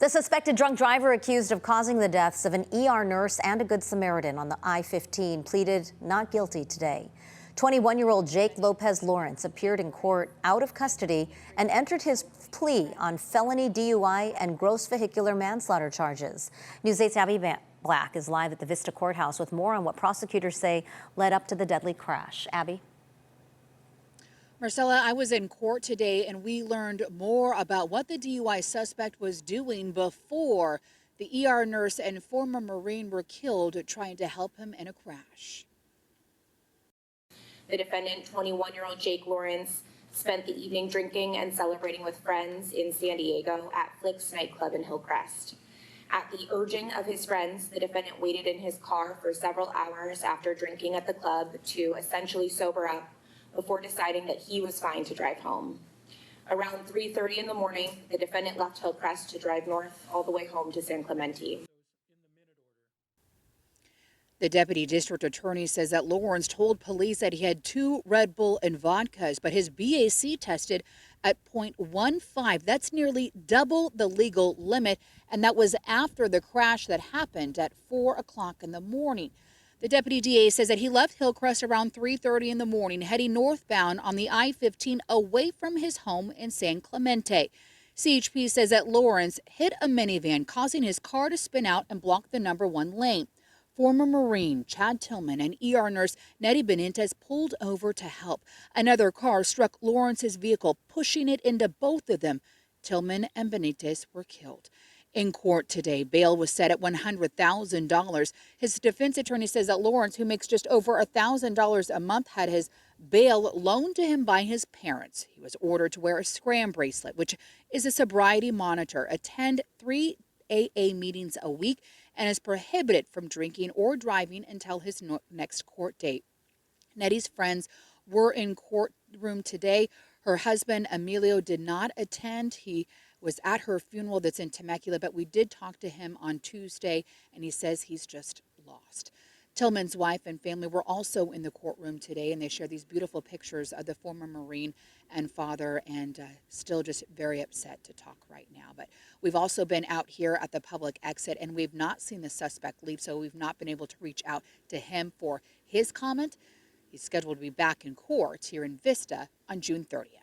The suspected drunk driver accused of causing the deaths of an ER nurse and a Good Samaritan on the I-15 pleaded not guilty today. 21-year-old Jake Lopez Lawrence appeared in court out of custody and entered his plea on felony DUI and gross vehicular manslaughter charges. News 8's Abby Black is live at the Vista Courthouse with more on what prosecutors say led up to the deadly crash. Abby? Marcella, I was in court today and we learned more about what the DUI suspect was doing before the ER nurse and former Marine were killed trying to help him in a crash. The defendant, 21-year-old Jake Lawrence, spent the evening drinking and celebrating with friends in San Diego at Flick's nightclub in Hillcrest. At the urging of his friends, the defendant waited in his car for several hours after drinking at the club to essentially sober up before deciding that he was fine to drive home. Around 3:30 in the morning, the defendant left Hillcrest to drive north all the way home to San Clemente. The deputy district attorney says that Lawrence told police that he had 2 Red Bull and vodkas, but his BAC tested at 0.15. That's nearly double the legal limit, and that was after the crash that happened at 4 o'clock in the morning. The deputy DA says that he left Hillcrest around 3:30 in the morning, heading northbound on the I-15 away from his home in San Clemente. CHP says that Lawrence hit a minivan, causing his car to spin out and block the number 1 lane. Former Marine Chad Tillman and ER nurse Nettie Benitez pulled over to help. Another car struck Lawrence's vehicle, pushing it into both of them. Tillman and Benitez were killed. In court today, bail was set at $100,000. His defense attorney says that Lawrence, who makes just over $1,000 a month, had his bail loaned to him by his parents. He was ordered to wear a scram bracelet, which is a sobriety monitor, attend 3 AA meetings a week, and is prohibited from drinking or driving until his next court date. Nettie's friends were in courtroom today. Her husband, Emilio, did not attend. He was at her funeral that's in Temecula, but we did talk to him on Tuesday, and he says he's just lost. Tillman's wife and family were also in the courtroom today, and they shared these beautiful pictures of the former Marine and father, and still just very upset to talk right now. But we've also been out here at the public exit, and we've not seen the suspect leave, so we've not been able to reach out to him for his comment. He's scheduled to be back in court here in Vista on June 30th.